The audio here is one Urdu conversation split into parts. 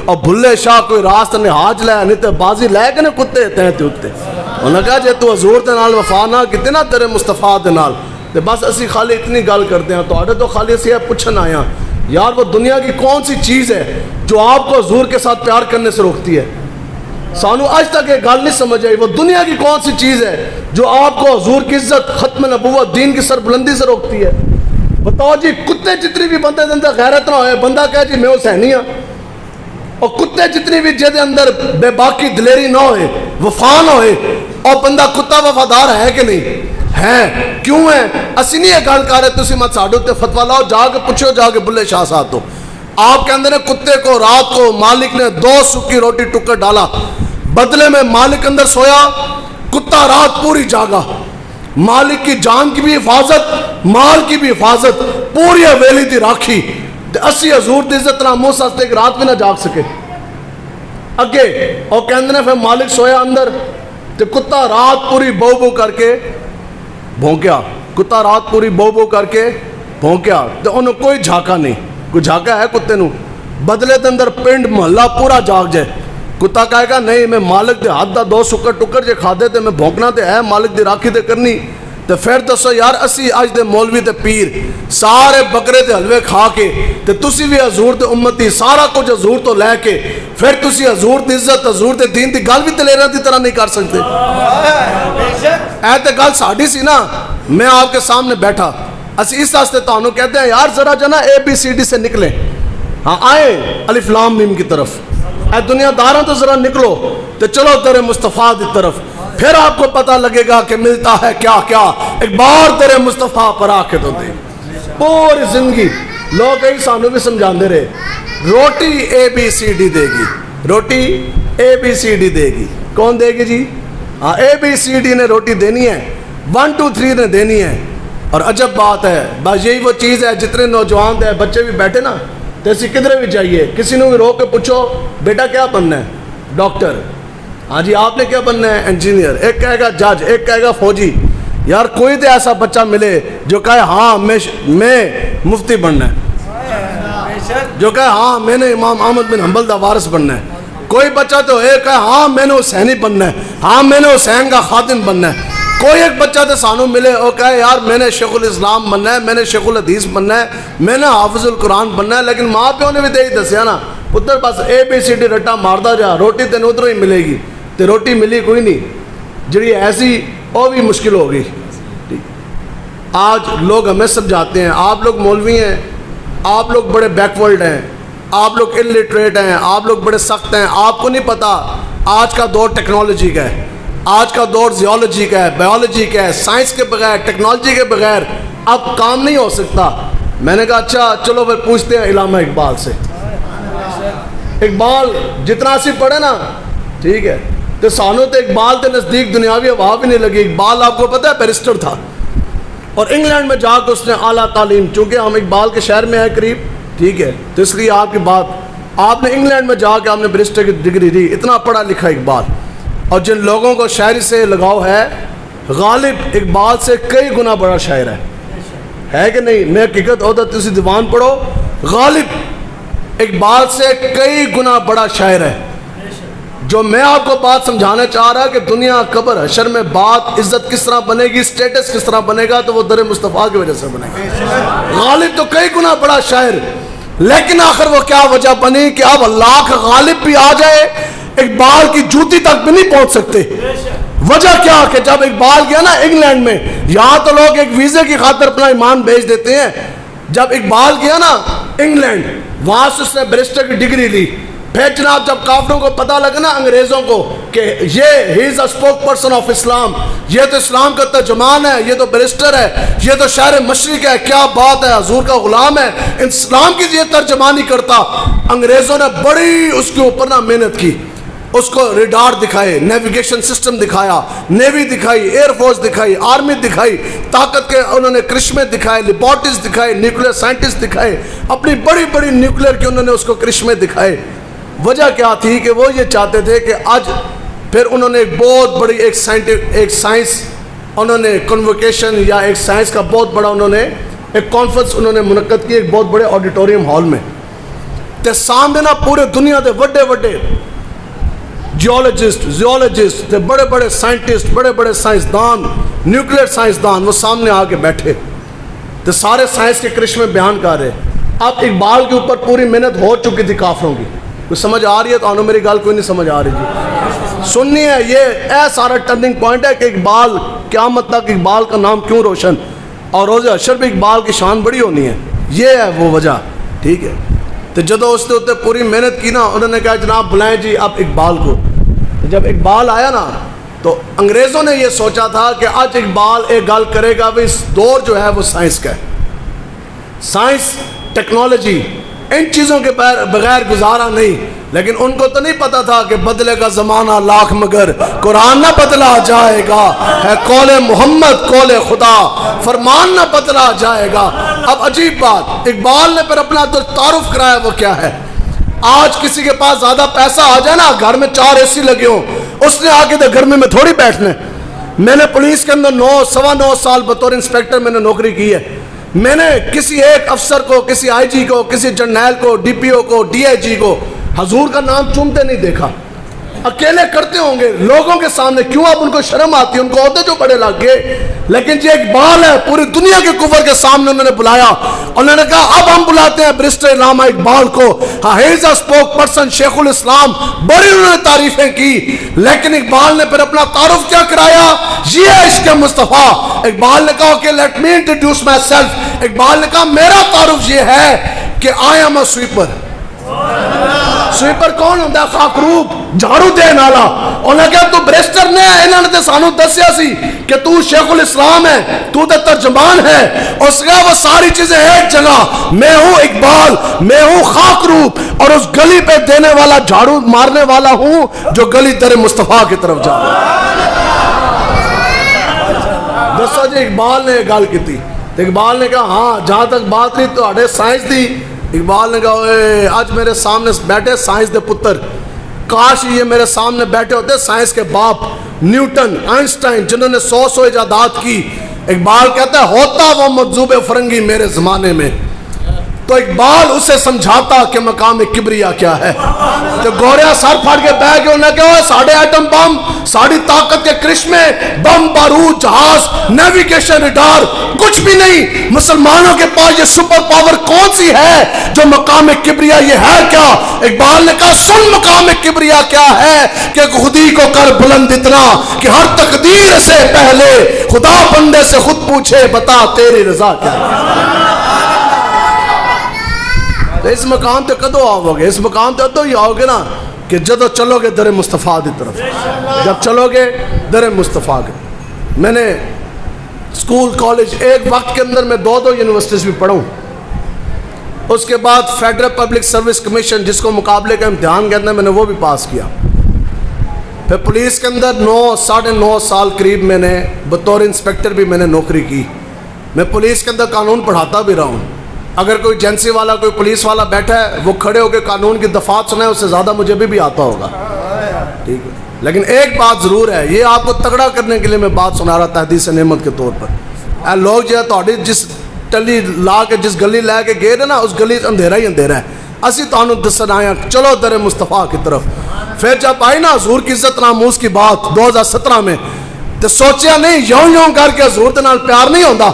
اور بھلے شاہ کوئی راست نے حاج لے نہیں تے بازی لے کے نے کتے تہتے اتے انہوں نے کہا جے تو حضور دے نال وفا نہ کیتے نا تیرے مصطفیٰ دے نال تے بس اسی خالی اتنی گل کرتے ہیں تو آڑے تو خالی اسی ہے پوچھن آیا یار وہ دنیا کی کون سی چیز ہے جو آپ کو حضور کے ساتھ پیار کرنے سے روکتی ہے؟ سانو آج تک یہ گل نہیں سمجھ آئی وہ دنیا کی کون سی چیز ہے جو آپ کو حضور کی عزت ختم نبوت دین کی سربلندی سے روکتی ہے؟ بتاؤ جی کتے جتنی بھی بندے دے اندر غیرت نہ ہوئے بندہ کہے جی میں حسینی ہاں اور کتے جتنی بھی جے دے اندر بے باقی دلیری نہ ہوئے وفا نہ ہوئے اور بندہ کتا وفادار ہے کہ نہیں ہے؟ کیوں ہے؟ اسی نہیں یہ گل کر رہے تسی مت ساڈے تے فتویٰ لاؤ جا کے پوچھو جا کے بلے شاہ صاحب تو آپ کے اندر نے کتے کو رات کو مالک نے 2 سکی روٹی ٹکر ڈالا بدلے میں مالک اندر سویا کتا رات پوری جاگا مالک کی جان کی بھی حفاظت مال کی بھی حفاظت پوری حویلی دی راکھی اسی حضور دی عزت نہ منہ سستے ایک رات بھی نہ جاگ سکے اگے اور کہندے نے پھر مالک سویا اندر تے کتا رات پوری بو بو کر کے بھونکیا کتا رات پوری بو بو کر کے بھونکیا تے انہوں کوئی جھاکا نہیں کوئی جھاکا ہے کتے نو بدلے دے اندر پنڈ محلہ پورا جاگ جائے کتا کہے گا نہیں میں مالک دے ہاتھ دا 2 سکر ٹکر جے کھا دے تے میں بھونکنا تے ہے مالک دی راکھی تے کرنی تے پھر دسو یار اسی آج دے مولوی تے پیر سارے بکرے تے حلوے کھا کے تے تسی بھی حضور تے امتی سارا کچھ حضور تو لے کے پھر تسی حضور دی عزت حضور تے دین دی گل بھی تلیرہ دی طرح نہیں کر سکتے اے تے گل ساڑی سی نا میں آپ کے سامنے بیٹھا اسی اس واسطے تانوں کہتے ہیں یار ذرا جنا ABCD سے نکلیں ہاں آئیں الف لام میم کی طرف اے دنیا داراں تو ذرا نکلو تو چلو تیرے مصطفیٰ دی طرف پھر آپ کو پتہ لگے گا کہ ملتا ہے کیا کیا ایک بار تیرے مصطفیٰ پر آ کے تو دے پوری زندگی لوگ کئی سانوں بھی سمجھان دے رہے روٹی ABCD دے گی روٹی ABCD دے گی کون دے گی جی ہاں ABCD نے روٹی دینی ہے 1 2 3 نے دینی ہے اور عجب بات ہے بس یہی وہ چیز ہے جتنے نوجوان تھے بچے بھی بیٹھے نا تو اسی کدھر بھی جائیے کسی نے بھی روک کے پوچھو بیٹا کیا بننا ہے ڈاکٹر ہاں جی آپ نے کیا بننا ہے انجینئر ایک کہے گا جج ایک کہے گا فوجی یار کوئی تو ایسا بچہ ملے جو کہے ہاں میں مفتی بننا ہے جو کہے ہاں میں نے امام احمد بن حنبل دا وارث بننا ہے کوئی بچہ تو ایک کہے ہاں میں نے حسینی بننا ہے ہاں میں نے حسین کا خادم بننا ہے کوئی ایک بچہ تو سانوں ملے اور کہے یار میں نے شیخ الاسلام بننا ہے میں نے شیخ الحدیث بننا ہے میں نے حافظ القرآن بننا ہے لیکن ماں پیوں نے بھی دے ہی دسیا نا پتر بس ABCD رٹا ماردا جا روٹی تین ادھروں ہی ملے گی تو روٹی ملی کوئی نہیں جڑی ایسی وہ بھی مشکل ہوگی آج لوگ ہمیں سمجھاتے ہیں آپ لوگ مولوی ہیں آپ لوگ بڑے بیکورڈ ہیں آپ لوگ الٹریٹ ہیں آپ لوگ بڑے سخت ہیں آپ کو نہیں پتا آج کا دور ٹیکنالوجی کا ہے آج کا دور زیولوجی کا ہے بایولوجی کا ہے سائنس کے بغیر ٹیکنالوجی کے بغیر اب کام نہیں ہو سکتا میں نے کہا اچھا چلو پھر پوچھتے ہیں علامہ اقبال سے اقبال جتنا سی پڑھے نا ٹھیک ہے تو سانوں تو اقبال کے نزدیک دنیاوی ہوا بھی نہیں لگی اقبال آپ کو پتہ ہے بیرسٹر تھا اور انگلینڈ میں جا کے اس نے اعلیٰ تعلیم چونکہ ہم اقبال کے شہر میں ہیں قریب ٹھیک ہے تو اس لیے آپ کی بات آپ نے انگلینڈ میں جا کے آپ نے بیرسٹر کی ڈگری دی اتنا پڑھا لکھا اقبال اور جن لوگوں کو شاعری سے لگاؤ ہے غالب اقبال سے کئی گنا بڑا شاعر ہے کہ نہیں میں حقیقت ہوتا تسی دیوان پڑھو غالب اقبال سے کئی گنا بڑا شاعر ہے جو میں آپ کو بات سمجھانا چاہ رہا کہ دنیا قبر حشر میں بات عزت کس طرح بنے گی سٹیٹس کس طرح بنے گا تو وہ در مصطفیٰ کی وجہ سے بنے گا غالب تو کئی گنا بڑا شاعر لیکن آخر وہ کیا وجہ بنی کہ اب لاکھ غالب بھی آ جائے اقبال کی جوتی تک بھی نہیں پہنچ سکتے وجہ کیا کہ جب اقبال گیا نا انگلینڈ میں یہاں تو لوگ ایک ویزے کی خاطر اپنا ایمان بیچ دیتے ہیں جب اقبال گیا نا انگلینڈ وہاں سے اس نے بیرسٹر کی ڈگری لی پھر جناب جب کافروں کو پتہ لگا نا انگریزوں کو کہ یہ ہی از اے اسپوک پرسن آف اسلام یہ تو اسلام کا ترجمان ہے یہ تو بیرسٹر ہے یہ تو شہر مشرق ہے کیا بات ہے حضور کا غلام ہے اسلام کی یہ ترجمانی کرتا انگریزوں نے بڑی اس کے اوپر نا محنت کی اس کو ریڈار دکھائے نیویگیشن سسٹم دکھایا نیوی دکھائی ایئر فورس دکھائی آرمی دکھائی طاقت کے انہوں نے کرشمے دکھائے لیبارٹریز دکھائے نیوکلیر سائنٹسٹ دکھائے اپنی بڑی بڑی نیوکلیر کے انہوں نے اس کو کرشمے دکھائے وجہ کیا تھی کہ وہ یہ چاہتے تھے کہ آج پھر انہوں نے ایک بہت بڑی ایک سائنس انہوں نے کنووکیشن یا ایک سائنس کا بہت بڑا انہوں نے ایک کانفرنس انہوں نے منعقد کی ایک بہت بڑے آڈیٹوریم ہال میں تے سامنے نا پورے دنیا دے وڈے وڈے جیولوجسٹ زیولوجسٹ تے بڑے بڑے سائنٹسٹ بڑے بڑے سائنسدان نیوکلیئر سائنسدان وہ سامنے آ کے بیٹھے تے سارے سائنس کے کرشمے بیان کر رہے. اب اقبال کے اوپر پوری محنت ہو چکی تھی کافروں کی. کوئی سمجھ آ رہی ہے تو میری گال کوئی نہیں سمجھ آ رہی جی سننی ہے. یہ اے سارا ٹرننگ پوائنٹ ہے کہ اقبال قیامت تک اقبال کا نام کیوں روشن اور روز حشر بھی اقبال کی شان بڑی ہونی ہے. یہ ہے وہ وجہ. ٹھیک ہے. تو جدو اس نے پوری محنت کی نا انہوں نے کہا جناب بلائیں جی اب اقبال کو. جب اقبال آیا نا تو انگریزوں نے یہ سوچا تھا کہ آج اقبال ایک گل کرے گا. اس دور جو ہے وہ سائنس کا ہے. سائنس ٹیکنالوجی ان چیزوں کے بغیر گزارا نہیں. لیکن ان کو تو نہیں پتا تھا کہ بدلے گا زمانہ لاکھ مگر قرآن نہ بدلا جائے گا. ہے قول محمد قول خدا فرمان نہ بدلا جائے گا. اب عجیب بات اقبال نے پھر اپنا تعارف کرایا وہ کیا ہے. آج کسی کے پاس زیادہ پیسہ آ جائے نا گھر میں 4 AC لگے ہوں اس نے آگے تو گرمی میں تھوڑی بیٹھنے. میں نے پولیس کے اندر 9 سال بطور انسپیکٹر میں نے نوکری کی ہے. میں نے کسی ایک افسر کو کسی IG کو کسی جرنیل کو DPO کو DIG کو حضور کا نام چومتے نہیں دیکھا. اکیلے کرتے ہوں گے لوگوں کے سامنے. کیوں اب ان کو شرم آتی ہے ان کو عہدے جو بڑے لگ گئے. لیکن یہ اقبال ہے پوری دنیا کے کفر کے سامنے انہوں نے بلایا. انہوں نے کہا اب ہم بلاتے ہیں برسٹر علامہ اقبال کو. ہیز اے اسپوک پرسن شیخ الاسلام بڑی انہوں نے تعریفیں کی. لیکن اقبال نے پھر اپنا تعارف کیا کرایا. یہ ہے عشق مصطفیٰ. اقبال نے کہا کہ let me introduce my self. Iqbal نے کہا میرا تعارف یہ ہے کہ I am a sweeper. Sweeper کون ہوتا ہے؟ خاکروب جھاڑو دین والا. انہوں نے کہا تو بریسٹر نے انہوں نے سانو دسیا سی کہ تو شیخ الاسلام ہے تو تے ترجمان ہے. اس کا وہ ساری چیزیں ایک جگہ. میں ہوں اقبال میں ہوں خاکروب اور اس گلی پہ دینے والا جھاڑو مارنے والا ہوں جو گلی در مصطفیٰ کی طرف جا. دسو جی اقبال نے گل کی تھی. اقبال نے کہا ہاں جہاں تک بات نہیں تو سائنس دی. اقبال نے کہا آج میرے سامنے بیٹھے سائنس دے پتر. کاش یہ میرے سامنے بیٹھے ہوتے سائنس کے باپ نیوٹن آئنسٹائن جنہوں نے 100 ایجادات کی. اقبال کہتا ہے ہوتا وہ مجذوب فرنگی میرے زمانے میں تو اقبال اسے سمجھاتا کہ مقام کبریا کیا ہے. تو گوریا سر پھاڑ کے بہ کے انہوں نے کہا ساڑھے ایٹم بم ساڑھی طاقت کے کرشمے بم بارود جہاز نیویگیشن ریڈار کچھ بھی نہیں. مسلمانوں کے پاس یہ سپر پاور کون سی ہے جو مقام کبریا یہ ہے کیا. اقبال نے کہا سن مقام کبریا کیا ہے کہ خودی کو کر بلند اتنا کہ ہر تقدیر سے پہلے خدا بندے سے خود پوچھے بتا تیری رضا کیا ہے. اس مقام تے کدو آؤ گے؟ اس مقام تے ادو ہی آؤ گے نا کہ جدو چلو گے در مصطفیٰ دی طرف. جب چلو گے در مصطفیٰ کے. میں نے اسکول کالج ایک وقت کے اندر میں 2 یونیورسٹیز بھی پڑھوں. اس کے بعد فیڈرل پبلک سروس کمیشن جس کو مقابلے کا امتحان کہتے ہیں میں نے وہ بھی پاس کیا. پھر پولیس کے اندر 9 سال قریب میں نے بطور انسپیکٹر بھی میں نے نوکری کی. میں پولیس کے اندر قانون پڑھاتا بھی رہا ہوں. اگر کوئی ایجنسی والا کوئی پولیس والا بیٹھا ہے وہ کھڑے ہو کے قانون کی دفعات سنائے اس سے زیادہ مجھے بھی آتا ہوگا. ٹھیک ہے. لیکن ایک بات ضرور ہے یہ آپ کو تگڑا کرنے کے لیے میں بات سنا رہا تحدیث نعمت کے طور پر. اے لوگ جو ہے تہاڈی جس ٹلی لا کے جس گلی لے کے گئے نا اس گلی اندھیرا ہی اندھیرا ہے. اسی تانوں دسن آیا چلو در مصطفیٰ کی طرف. پھر جب آئی نا حضور کی عزت ناموس کی بات 2017 میں تو سوچیا نہیں یوں کر کے حضور دے نال پیار نہیں ہوتا.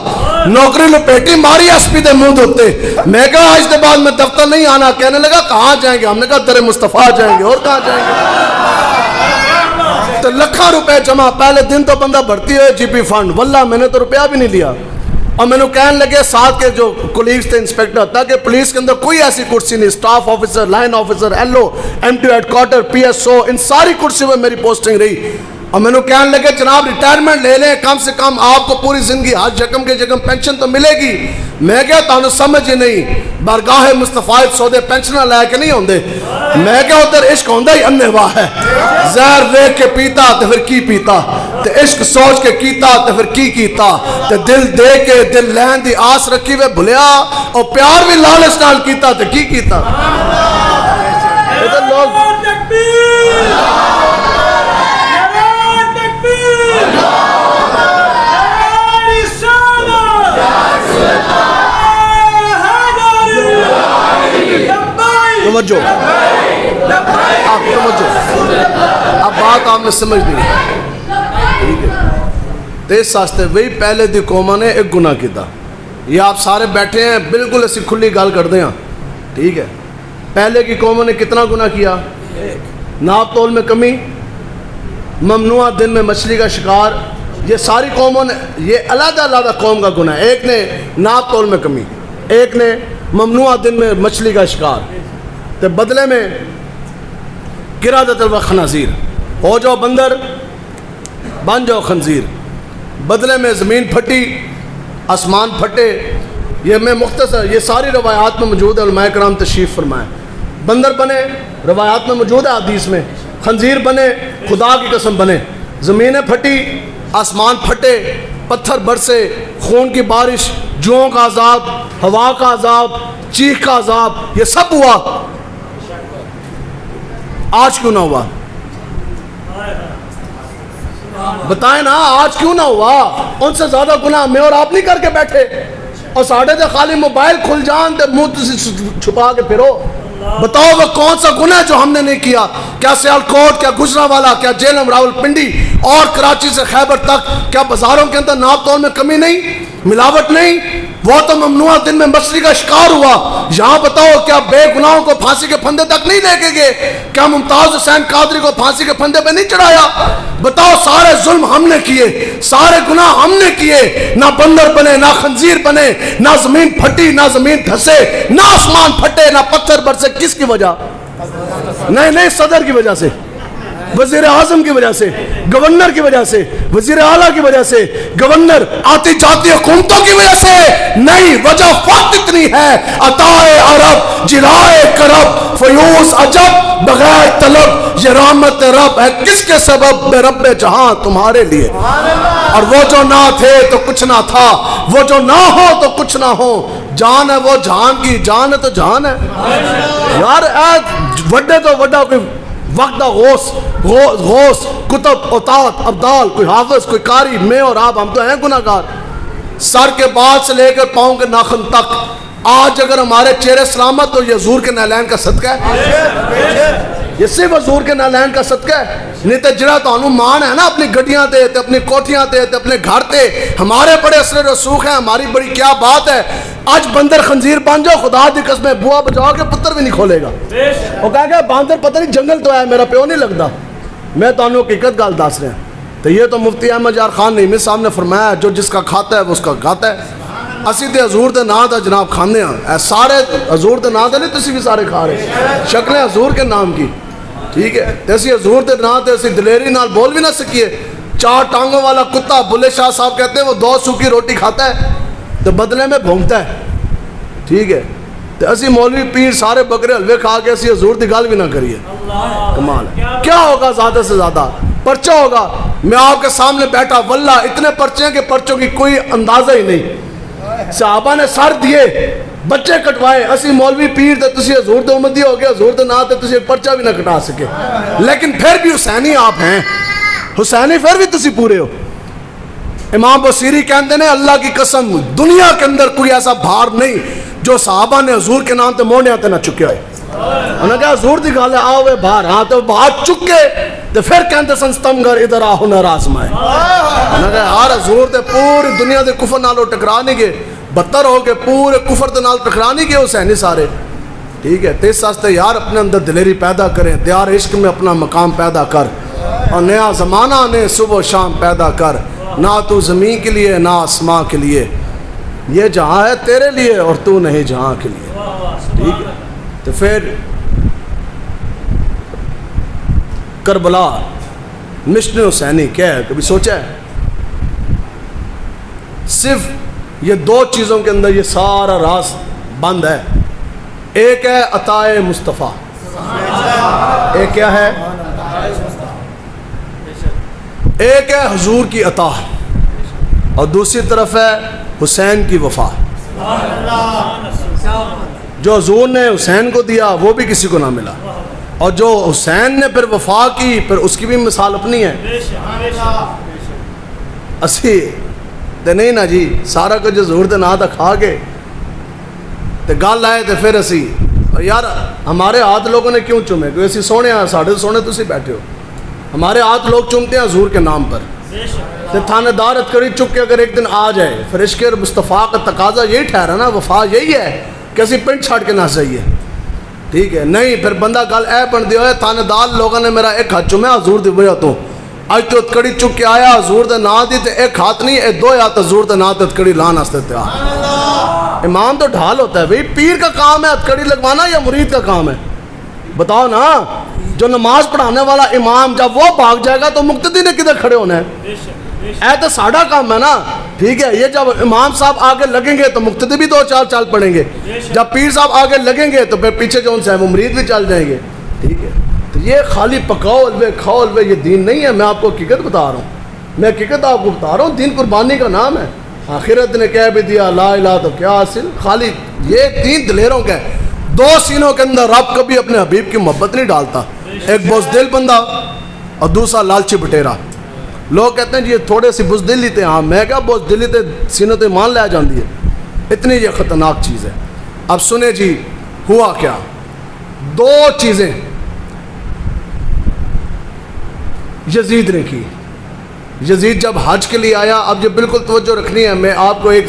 نوکری لپیٹی ماری SP دے منہ دے. میں کہا آج دے بعد میں دفتر نہیں آنا. کہنے لگا کہاں جائیں گے؟ ہم نے کہا در مصطفیٰ جائیں گے. اور کہاں جائیں گے؟ تو لکھاں روپے جمع پہلے دن تو بندہ بھرتی ہوئے GP فنڈ. واللہ میں نے تو روپیہ بھی نہیں لیا. اور میں نے کہنے لگے ساتھ کے جو کولیگز تھے انسپیکٹر تاکہ پولیس کے اندر کوئی ایسی کرسی نہیں. Staff officer line officer LO MTO head quarter PSO ان ساری کرسی میں میری پوسٹنگ رہی. اور میں نے کہنے لگے جناب ریٹائرمنٹ لے لیں کم سے کم آپ کو پوری زندگی ہر جگم کے جگم پینشن تو ملے گی. میں کہا تانوں سمجھ ہی نہیں بارگاہ مصطفیٰ سودے پینشنر لے کے نہیں ہوندے. میں کہا ادھر عشق ہوندا ہی انے واہ ہے. زہر دیکھ کے پیتا تے پھر کی پیتا تے عشق سوچ کے کیتا تے پھر کی کیتا تے دل دے کے دل لین دی آس رکھی وے بھلیا اور پیار بھی لالچ نال کیتا تے کی کیتا. ادھر لوگ میں سمجھ نہیں. ٹھیک ہے. تو اس واسطے وہی پہلے دی قوماں نے ایک گناہ کیتا. یہ آپ سارے بیٹھے ہیں بالکل ایسی کھلی گل کر دیں. ٹھیک ہے. پہلے کی قوموں نے کتنا گناہ کیا؟ ناپ تول میں کمی، ممنوع دن میں مچھلی کا شکار. یہ ساری قوموں نے، یہ علیحدہ علیحدہ قوم کا گناہ ہے. ایک نے ناپ تول میں کمی، ایک نے ممنوع دن میں مچھلی کا شکار. تو بدلے میں قرادۃ الخنازیر، ہو جاؤ بندر بن جاؤ خنزیر. بدلے میں زمین پھٹی، آسمان پھٹے. یہ میں مختصر، یہ ساری روایات میں موجود ہے، علماء کرام تشریف فرمائیں. بندر بنے روایات میں موجود ہے، حدیث میں. خنزیر بنے، خدا کی قسم بنے. زمینیں پھٹی، آسمان پھٹے، پتھر برسے، خون کی بارش، جوؤں کا عذاب، ہوا کا عذاب، چیخ کا عذاب، یہ سب ہوا. آج کیوں نہ ہوا؟ بتائیں نا، آج کیوں نہ ہوا؟ ان سے زیادہ گناہ میں اور آپ نہیں کر کے بیٹھے، اور ساڑھے تے خالی موبائل کھل جان تے منہ تسی چھپا کے پھرو. بتاؤ وہ کون سا گناہ جو ہم نے نہیں کیا؟ کیا سیالکوٹ، کیا گجرانوالہ، کیا جیلم، راولپنڈی اور کراچی سے خیبر تک، کیا بازاروں کے اندر ناپ تول میں کمی نہیں، ملاوٹ نہیں؟ وہ تو ممنوع دن میں مچھلی کا شکار ہوا. یہاں بتاؤ کیا بے گناہوں کو پھانسی کے پھندے تک نہیں لے کے گئے؟ کیا ممتاز حسین قادری کو پھانسی کے پھندے پہ نہیں چڑھایا؟ بتاؤ سارے ظلم ہم نے کیے، سارے گناہ ہم نے کیے. نہ بندر بنے، نہ خنزیر بنے، نہ زمین پھٹی، نہ زمین دھسے، نہ آسمان پھٹے، نہ پتھر برسے. کس کی وجہ؟ نہیں، صدر کی وجہ سے، وزیر اعظم کی وجہ سے، گورنر کی وجہ سے، وزیر اعلیٰ کی وجہ سے، گورنر آتی جاتی حکومتوں کی وجہ سے نہیں. وجہ فقط اتنی ہے، عطائے عرب، جلائے کرب، فیوز عجب، بغیر طلب، یہ رحمت رب ہے کس کے سبب؟ بے رب جہاں تمہارے لیے. اور وہ جو نہ تھے تو کچھ نہ تھا، وہ جو نہ ہو تو کچھ نہ ہو. جان ہے وہ جہان کی، جان ہے تو جہان ہے. یار وڈے تو وڈا کوئی وقت غوث، کتب، اوتاد، ابدال، کوئی حافظ، کوئی قاری، میں اور آپ، ہم تو ہیں گناہ گار. سر کے بال سے لے کر پاؤں کے ناخن تک آج اگر ہمارے چہرے سلامت تو یہ حضور کے نالین کا صدقہ ہے. یہ صرف حضور کے نالین کا صدقہ ہے. نہیں تو جڑا تانوں مان ہے نا اپنی گڈیاں تے، اپنی کوٹھیاں تے، اپنے گھر تے، ہمارے بڑے اثر رسوخ ہیں، ہماری بڑی کیا بات ہے. آج بندر خنزیر بن جاؤ، خدا دی قسم بوا بجاؤ کے پتر بھی نہیں کھولے گا. وہ کہا کہ باندر پتہ نہیں جنگل تو ہے، میرا پیو نہیں لگتا. میں تانوں حقیقت گل دس رہا. تو یہ تو مفتی احمد یار خان نعیمی صاحب نے فرمایا جو جس کا کھاتا ہے وہ اس کا کھاتا ہے. اسی تے حضور دے نام دا جناب کھانے ہیں. سارے حضور دے نام دا نہیں، تسی بھی سارے کھا رہے، شکلیں حضور کے نام کی. ٹھیک ہے. تے اسی حضور دے نام تے اسی دلیری نال بول بھی نہ سکیے. 4 ٹانگوں والا کتا بلے شاہ صاحب کہتے ہیں وہ 2 سوکھی روٹی کھاتا ہے تو بدلے میں بھونکتا ہے. ٹھیک ہے. تو اسی مولوی پیر سارے بکرے حلوے کھا کے اسی حضور دی گل بھی نہ کریے. کمال ہے. کیا ہوگا زیادہ سے زیادہ؟ پرچہ ہوگا. میں آپ کے سامنے بیٹھا، واللہ اتنے پرچے ہیں کہ پرچوں کی کوئی اندازہ ہی نہیں. صحابہ نے سر دیے، بچے کٹوائے. اسی مولوی پیر تے تسی حضور دے امتی ہو گئے، حضور دے نام تے تسی پرچہ بھی نہ کٹا سکے. لیکن پھر بھی حسینی آپ ہیں، حسینی پھر بھی تسی پورے ہو. امام بصیری کہتے ہیں اللہ کی قسم دنیا کے اندر کوئی ایسا بھار نہیں جو صحابہ نے حضور کے نام تے موڑنے آتے نہ چکے ہوئے. انہوں نے کہا حضور دی گل ہے، آؤ اے بھار. ہاں تو بھار چکے تو پھر کہتے سن ستمگر ادھر آہو نہ رازمائے. انہوں نے کہا یار حضور تے پوری دنیا دے کفر نالوں ٹکرا نہیں گئے، بدتر ہو کے پورے کفر دے نال ٹکرا نہیں گئے حسینی سارے. ٹھیک ہے. اس واسطے یار اپنے اندر دلیری پیدا کریں، دیار عشق میں اپنا مقام پیدا کر، اور نیا زمانہ نے صبح و شام پیدا کر. نہ تو زمین کے لیے نہ آسمان کے لیے، یہ جہاں ہے تیرے لیے اور تو نہیں جہاں کے لیے. ٹھیک ہے. تو پھر کربلا مشن حسینی کیا ہے؟ کبھی سوچا ہے؟ صرف یہ 2 چیزوں کے اندر یہ سارا راز بند ہے. ایک ہے عطائے مصطفیٰ، ایک کیا ہے؟ ایک ہے حضور کی عطا، اور دوسری طرف ہے حسین کی وفا. جو حضور نے حسین کو دیا وہ بھی کسی کو نہ ملا، اور جو حسین نے پھر وفا کی پھر اس کی بھی مثال اپنی ہے. اسی تے نہیں نا جی سارا کچھ حضور دے نام دا کھا کے تے گل آئے تے پھر اسی یار ہمارے ہاتھ لوگوں نے کیوں چومے؟ کوئی اسی سونے ہیں، ساڑھے سونے تسی بیٹھے ہو. ہمارے ہاتھ لوگ چومتے ہیں حضور کے نام پر. تو تھانے دار اتکڑی چک کے اگر ایک دن آ جائے پھر عشق مصطفیٰ کا تقاضا یہی ٹھہرا نا, وفا یہی ہے کہ اسی پنڈ چھاڑ کے نہ جائیے, ٹھیک ہے. نہیں پھر بندہ گل اے بن دیا ہے تھانے دار لوگوں نے میرا ایک ہاتھ چومیا حضور دی وجہ تو, اج تو اتکڑی چک کے آیا حضور دے نا دی, تے ایک ہاتھ نہیں اے دو ہاتھ حضور دے نا تے اتکڑی لان واسطے تیار. امام تو ڈھال ہوتا ہے بھئی, پیر کا کام ہے اتکڑی لگوانا یا مرید کا کام ہے؟ بتاؤ نا. جو نماز پڑھانے والا امام جب وہ بھاگ جائے گا تو مقتدی نے کدھر کھڑے ہونا ہے؟ اے تو ساڑھا کام ہے نا, ٹھیک ہے. یہ جب امام صاحب آگے لگیں گے تو مقتدی بھی دو چار چال پڑیں گے, جب پیر صاحب آگے لگیں گے تو پھر پیچھے جو ان سے ہے وہ مرید بھی چل جائیں گے, ٹھیک ہے. تو یہ خالی پکاؤ الوے کھاؤ الوے یہ دین نہیں ہے. میں آپ کو حقیقت بتا رہا ہوں, میں حقیقت آپ کو بتا رہا ہوں. دین قربانی کا نام ہے. آخرت نے کہہ بھی دیا لا الہ تو کیا حاصل, خالی یہ دین دلیروں کا ہے. دو سینوں کے اندر رب کبھی اپنے حبیب کی محبت نہیں ڈالتا, ایک بزدل بندہ اور دوسرا لالچی بٹیرا. لوگ کہتے ہیں جی یہ تھوڑے سی بزدلی تے, ہاں میں کہا بزدلی تے سینوں تے مان لے جاندی ہے, اتنی یہ خطرناک چیز ہے. اب سنیں جی ہوا کیا. دو چیزیں یزید نے کی. یزید جب حج کے لیے آیا, اب یہ بالکل توجہ رکھنی ہے, میں آپ کو ایک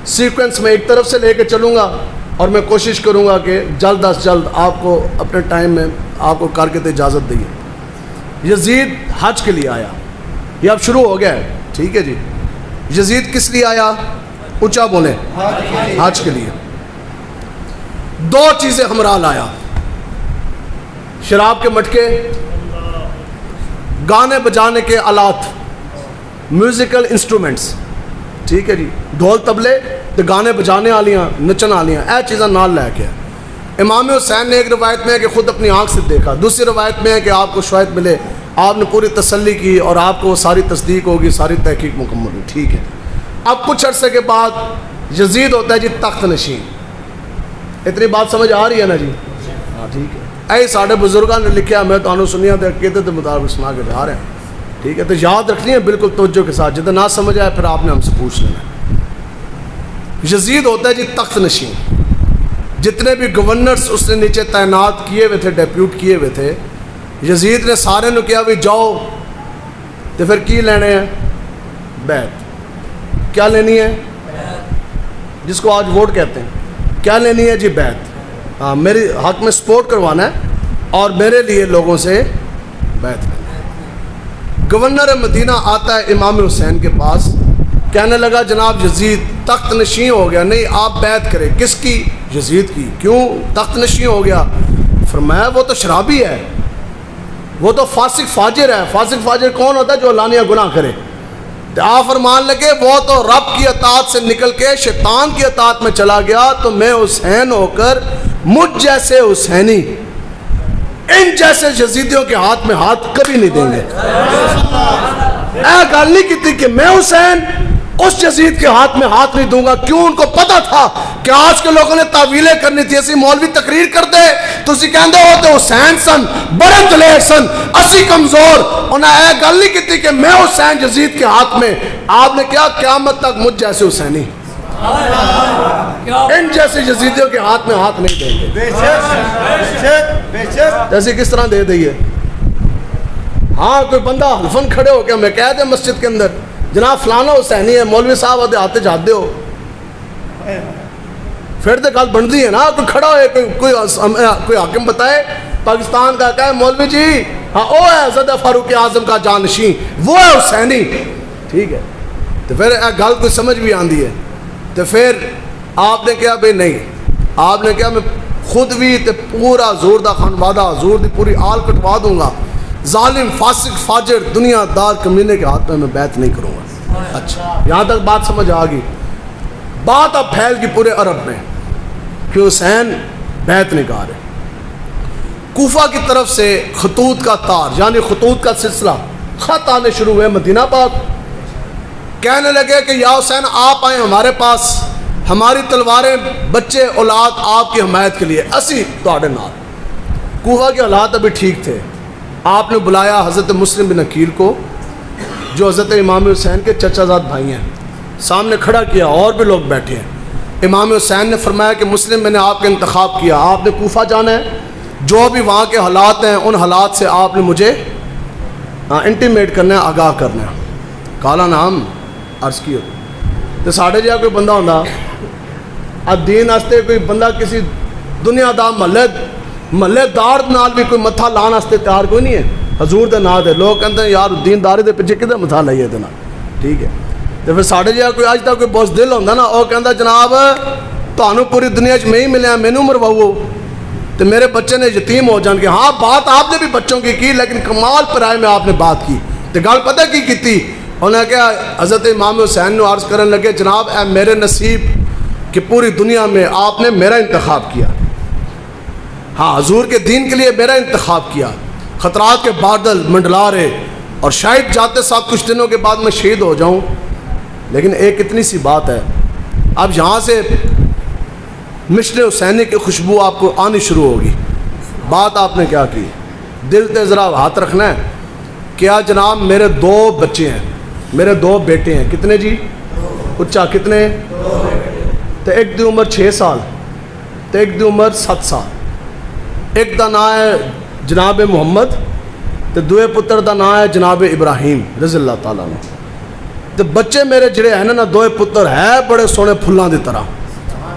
سیکوینس میں ایک طرف سے لے کے چلوں گا اور میں کوشش کروں گا کہ جلد از جلد آپ کو اپنے ٹائم میں آپ کو کر کے تو اجازت دئیے. یزید حج کے لیے آیا, یہ اب شروع ہو گیا ہے, ٹھیک ہے جی. یزید کس لیے آیا؟ اونچا بولیں, حج کے لیے. دو چیزیں ہمراہ لایا, شراب کے مٹکے, گانے بجانے کے آلات, میوزیکل انسٹرومنٹس, ٹھیک ہے جی. ڈھول طبلے تے گانے بجانے والیاں نچن والیاں اے چیزاں نال لے کے. امام حسین نے ایک روایت میں ہے کہ خود اپنی آنکھ سے دیکھا, دوسری روایت میں ہے کہ آپ کو شاید ملے, آپ نے پوری تسلی کی اور آپ کو ساری تصدیق ہوگی, ساری تحقیق مکمل ہوئی, ٹھیک ہے. اب کچھ عرصے کے بعد یزید ہوتا ہے جی تخت نشین. اتنی بات سمجھ آ رہی ہے نا جی؟ ہاں ٹھیک ہے. اے ساڑھے بزرگاں نے لکھیا, میں تو انہوں سنیا تے عقیدے کے مطابق سنا کے جا رہے ہیں, ٹھیک ہے. تو یاد رکھنی ہے بالکل توجہ کے ساتھ, جتنا نہ سمجھ آئے پھر آپ نے ہم سے پوچھ لینا. یزید ہوتا ہے جی تخت نشین. جتنے بھی گورنرز اس نے نیچے تعینات کیے ہوئے تھے, ڈیپیوٹ کیے ہوئے تھے, یزید نے سارے نے کیا بھی جاؤ تو پھر کی لینے ہیں؟ بیعت. کیا لینی ہے؟ جس کو آج ووٹ کہتے ہیں, کیا لینی ہے جی؟ بیعت. ہاں میری حق میں سپورٹ کروانا ہے اور میرے لیے لوگوں سے بیعت کرنا ہے. گورنر مدینہ آتا ہے امام حسین کے پاس, کہنے لگا جناب یزید تخت نشین ہو گیا. نہیں آپ بیعت کریں. کس کی؟ یزید کی. کیوں تخت نشین ہو گیا؟ فرمایا وہ تو شرابی ہے, وہ تو فاسق فاجر ہے. فاسق فاجر کون ہوتا ہے؟ جو علانیہ گناہ کرے. تو آپ فرمان لگے وہ تو رب کی اطاعت سے نکل کے شیطان کی اطاعت میں چلا گیا, تو میں حسین ہو کر مجھ جیسے حسینی ان جیسے یزیدیوں کے ہاتھ میں ہاتھ کبھی نہیں دیں گے. اے گل نہیں کی کہ میں حسین اس یزید کے ہاتھ میں ہاتھ نہیں دوں گا. کیوں؟ ان کو پتا تھا کہ آج کے لوگوں نے تعویلیں کرنی تھی. اسی مولوی تقریر کر دے تو اسی کہندے ہوتے حسین سن بڑے دلیر سن, اسی کمزور. انہیں اے گل نہیں کی کہ میں حسین یزید کے ہاتھ میں. آپ نے کیا قیامت تک مجھ جیسے حسینی ان جیسے یزیدیوں کے ہاتھ میں ہاتھ نہیں دیں گے. جیسے کس طرح دے دئیے؟ ہاں کوئی بندہ حلفن کھڑے ہو کے میں کہہ دے مسجد کے اندر جناب فلانا حسینی ہے, مولوی صاحب آتے جاتے ہو, پھر تو گل بنتی ہے نا. کوئی کھڑا ہوئے کوئی حاکم بتائے پاکستان کا, کہے مولوی جی ہاں وہ ہے حضرت فاروق اعظم کا جانشین, وہ ہے حسینی, ٹھیک ہے. تو پھر گل کوئی سمجھ بھی آندی ہے. تو پھر آپ نے کہا بھائی نہیں, آپ نے کہا میں خود بھی تے پورا زور دا خانوادہ زور دی پوری آل کٹوا دوں گا, ظالم فاسق فاجر دنیا دار کمینے کے ہاتھ میں بیعت نہیں کروں گا. اچھا یہاں تک بات سمجھ آ گئی. بات اب پھیل گئی پورے عرب میں کہ حسین بیعت نہیں کہا رہے. کوفہ کی طرف سے خطوط کا تار یعنی خطوط کا سلسلہ خط آنے شروع ہوئے مدینہ پاک. کہنے لگے کہ یا حسین آپ آئیں ہمارے پاس, ہماری تلواریں بچے اولاد آپ کی حمایت کے لیے, اسی تواڈے نال. کوفہ کے حالات ابھی ٹھیک تھے. آپ نے بلایا حضرت مسلم بن عقیل کو جو حضرت امام حسین کے چچا زاد بھائی ہیں, سامنے کھڑا کیا, اور بھی لوگ بیٹھے ہیں. امام حسین نے فرمایا کہ مسلم میں نے آپ کا انتخاب کیا, آپ نے کوفہ جانا ہے, جو بھی وہاں کے حالات ہیں ان حالات سے آپ نے مجھے انٹیمیٹ کرنا ہے, آگاہ کرنا ہے. کالا نام عرض کیو تو ساڑھے جہاں کوئی بندہ ہوندہ دین واسطے, کوئی بندہ کسی دنیا دا محلے دار نال بھی کوئی متھا لان واسطے تیار کوئی نہیں ہے. حضور دے نام دے لوگ کہتے ہیں یار دینداری دے پیچھے کدے متھا لائیے دینا, ٹھیک ہے. تو پھر ساڑھے جہاں کوئی اج تک کوئی بوس دل ہوندہ نا, وہ کہتا جناب تانوں پوری دنیا میں ہی ملیا, مینوں مرواؤ تو میرے بچے نے یتیم ہو جان کے. ہاں بات آپ نے بھی بچوں کی لیکن کمال پرائے میں آپ نے بات کی. تو گل پتہ کی تھی, انہوں نے کہا حضرت امام حسین نے عرض کرنے لگے جناب اے میرے نصیب کہ پوری دنیا میں آپ نے میرا انتخاب کیا. ہاں حضور کے دین کے لیے میرا انتخاب کیا. خطرات کے بادل منڈلا رہے اور شاید جاتے ساتھ کچھ دنوں کے بعد میں شہید ہو جاؤں, لیکن ایک اتنی سی بات ہے, اب یہاں سے مشن حسینی کی خوشبو آپ کو آنی شروع ہوگی. بات آپ نے کیا کی, دل تے ذرا ہاتھ رکھنا ہے. کیا جناب میرے 2 بچے ہیں, میرے 2 بیٹے ہیں. کتنے جی؟ اچھا کتنے؟ تو ایک دی عمر 6 سال تو ایک دی عمر 7 سال. ایک دا نام ہے جناب محمد تو دوے پتر دا نام ہے جناب ابراہیم رضی اللہ تعالیٰ عنہ. تو بچے میرے جڑے ہیں نا 2 پتر ہے بڑے سونے پھلاں دی طرح,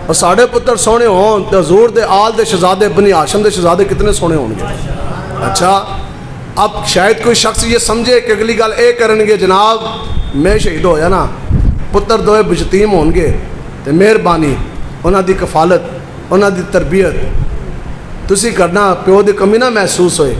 اور ساڑھے پتر سونے ہون تو حضور دے آل دے شہزادے بنی ہاشم دے شہزادے کتنے سونے ہون گے. اچھا اب شاید کوئی شخص یہ سمجھے کہ اگلی گل اے کرن گے جناب میں شہید ہویا نا پتر 2 یتیم ہون گے تو مہربانی انہاں دی کفالت انہاں دی تربیت تسی کرنا, پیو دی کمی نہ محسوس ہوئے.